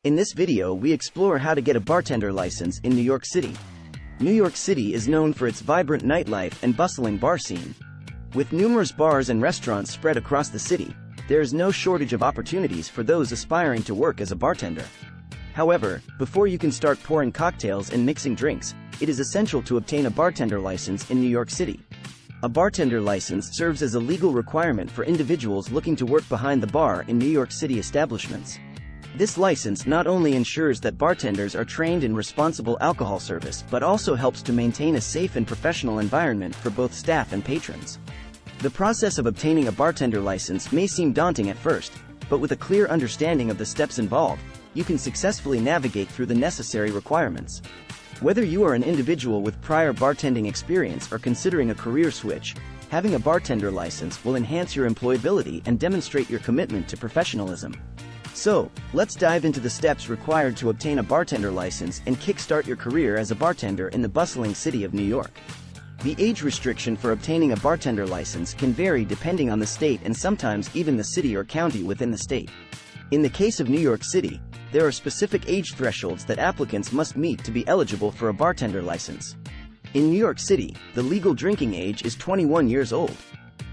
In this video we explore how to get a bartender license in New York City. New York City is known for its vibrant nightlife and bustling bar scene. With numerous bars and restaurants spread across the city, there is no shortage of opportunities for those aspiring to work as a bartender. However, before you can start pouring cocktails and mixing drinks, it is essential to obtain a bartender license in New York City. A bartender license serves as a legal requirement for individuals looking to work behind the bar in New York City establishments. This license not only ensures that bartenders are trained in responsible alcohol service but also helps to maintain a safe and professional environment for both staff and patrons. The process of obtaining a bartender license may seem daunting at first, but with a clear understanding of the steps involved, you can successfully navigate through the necessary requirements. Whether you are an individual with prior bartending experience or considering a career switch, having a bartender license will enhance your employability and demonstrate your commitment to professionalism. So, let's dive into the steps required to obtain a bartender license and kickstart your career as a bartender in the bustling city of New York. The age restriction for obtaining a bartender license can vary depending on the state and sometimes even the city or county within the state. In the case of New York City, there are specific age thresholds that applicants must meet to be eligible for a bartender license. In New York City, the legal drinking age is 21 years old.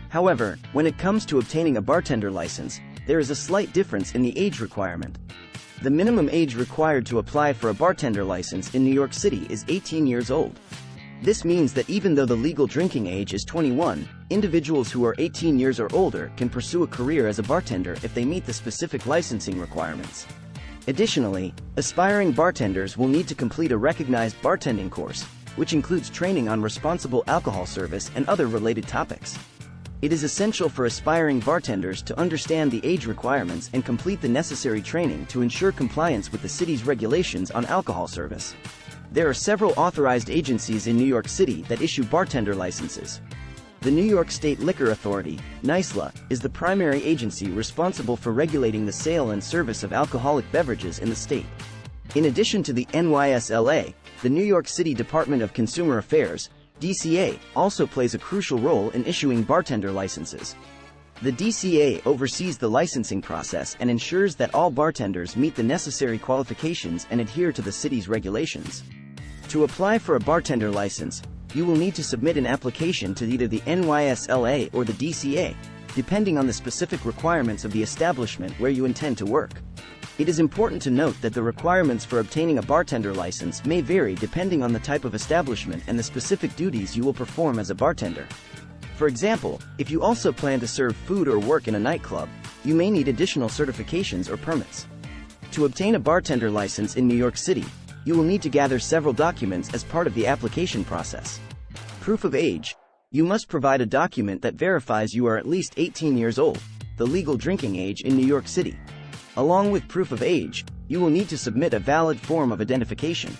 However, when it comes to obtaining a bartender license, there is a slight difference in the age requirement. The minimum age required to apply for a bartender license in New York City is 18 years old. This means that even though the legal drinking age is 21, individuals who are 18 years or older can pursue a career as a bartender if they meet the specific licensing requirements. Additionally, aspiring bartenders will need to complete a recognized bartending course, which includes training on responsible alcohol service and other related topics. It is essential for aspiring bartenders to understand the age requirements and complete the necessary training to ensure compliance with the city's regulations on alcohol service. There are several authorized agencies in New York City that issue bartender licenses. The New York State Liquor Authority, NYC, is the primary agency responsible for regulating the sale and service of alcoholic beverages in the state. In addition to the NYC, the New York City Department of Consumer Affairs, DCA, also plays a crucial role in issuing bartender licenses. The DCA oversees the licensing process and ensures that all bartenders meet the necessary qualifications and adhere to the city's regulations. To apply for a bartender license, you will need to submit an application to either the NYC or the DCA, depending on the specific requirements of the establishment where you intend to work. It is important to note that the requirements for obtaining a bartender license may vary depending on the type of establishment and the specific duties you will perform as a bartender. For example, if you also plan to serve food or work in a nightclub, you may need additional certifications or permits. To obtain a bartender license in New York City, you will need to gather several documents as part of the application process. Proof of age. You must provide a document that verifies you are at least 18 years old, the legal drinking age in New York City. Along with proof of age, you will need to submit a valid form of identification.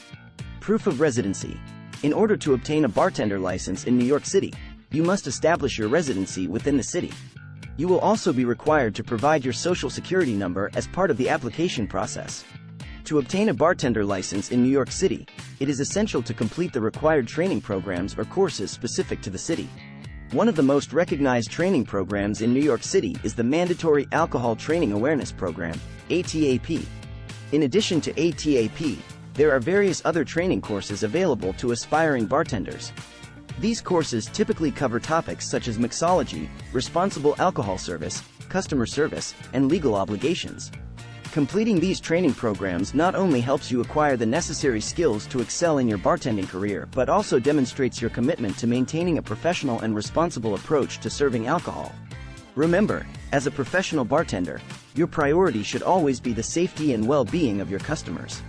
Proof of residency. In order to obtain a bartender license in New York City, you must establish your residency within the city. You will also be required to provide your social security number as part of the application process. To obtain a bartender license in New York City, it is essential to complete the required training programs or courses specific to the city. One of the most recognized training programs in New York City is the Mandatory Alcohol Training Awareness Program, ATAP. In addition to ATAP, there are various other training courses available to aspiring bartenders. These courses typically cover topics such as mixology, responsible alcohol service, customer service, and legal obligations. Completing these training programs not only helps you acquire the necessary skills to excel in your bartending career but also demonstrates your commitment to maintaining a professional and responsible approach to serving alcohol. Remember, as a professional bartender, your priority should always be the safety and well-being of your customers.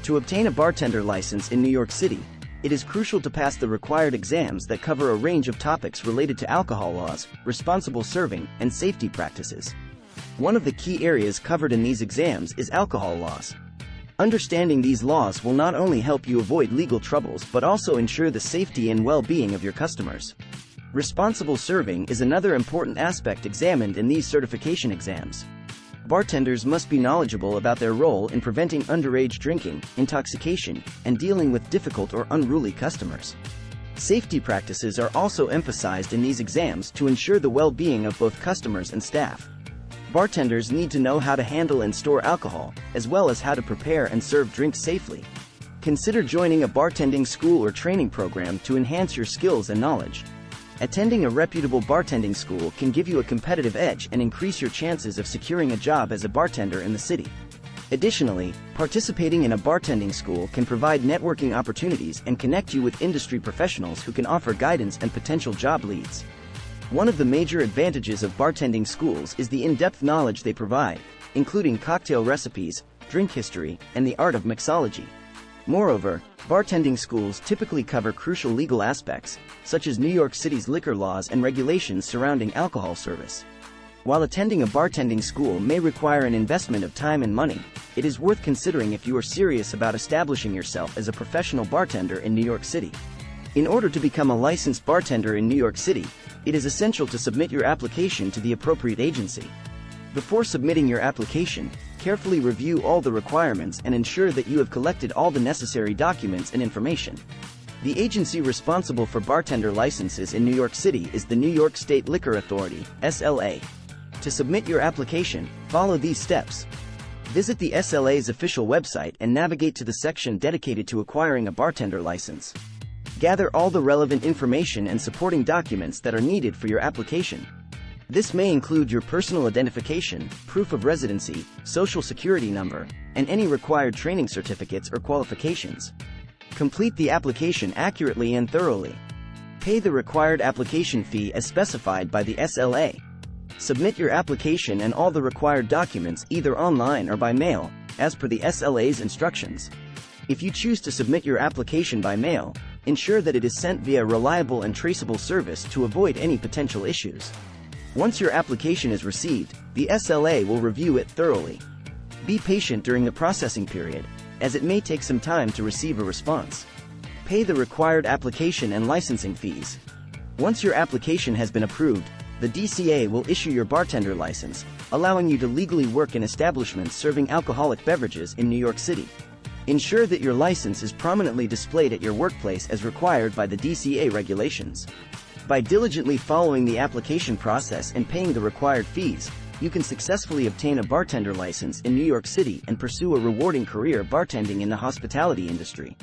To obtain a bartender license in New York City, it is crucial to pass the required exams that cover a range of topics related to alcohol laws, responsible serving, and safety practices. One of the key areas covered in these exams is alcohol laws. Understanding these laws will not only help you avoid legal troubles but also ensure the safety and well-being of your customers. Responsible serving is another important aspect examined in these certification exams. Bartenders must be knowledgeable about their role in preventing underage drinking, intoxication, and dealing with difficult or unruly customers. Safety practices are also emphasized in these exams to ensure the well-being of both customers and staff. Bartenders need to know how to handle and store alcohol, as well as how to prepare and serve drinks safely. Consider joining a bartending school or training program to enhance your skills and knowledge. Attending a reputable bartending school can give you a competitive edge and increase your chances of securing a job as a bartender in the city. Additionally, participating in a bartending school can provide networking opportunities and connect you with industry professionals who can offer guidance and potential job leads. One of the major advantages of bartending schools is the in-depth knowledge they provide, including cocktail recipes, drink history, and the art of mixology. Moreover, bartending schools typically cover crucial legal aspects, such as New York City's liquor laws and regulations surrounding alcohol service. While attending a bartending school may require an investment of time and money, it is worth considering if you are serious about establishing yourself as a professional bartender in New York City. In order to become a licensed bartender in New York City, it is essential to submit your application to the appropriate agency. Before submitting your application, carefully review all the requirements and ensure that you have collected all the necessary documents and information. The agency responsible for bartender licenses in New York City is the New York State Liquor Authority, SLA. To submit your application, follow these steps. Visit the SLA's official website and navigate to the section dedicated to acquiring a bartender license. Gather all the relevant information and supporting documents that are needed for your application. This may include your personal identification, proof of residency, social security number, and any required training certificates or qualifications. Complete the application accurately and thoroughly. Pay the required application fee as specified by the SLA. Submit your application and all the required documents either online or by mail, as per the SLA's instructions. If you choose to submit your application by mail, ensure that it is sent via reliable and traceable service to avoid any potential issues. Once your application is received, the SLA will review it thoroughly. Be patient during the processing period, as it may take some time to receive a response. Pay the required application and licensing fees. Once your application has been approved, the DCA will issue your bartender license, allowing you to legally work in establishments serving alcoholic beverages in New York City. Ensure that your license is prominently displayed at your workplace as required by the DCA regulations. By diligently following the application process and paying the required fees, you can successfully obtain a bartender license in New York City and pursue a rewarding career bartending in the hospitality industry.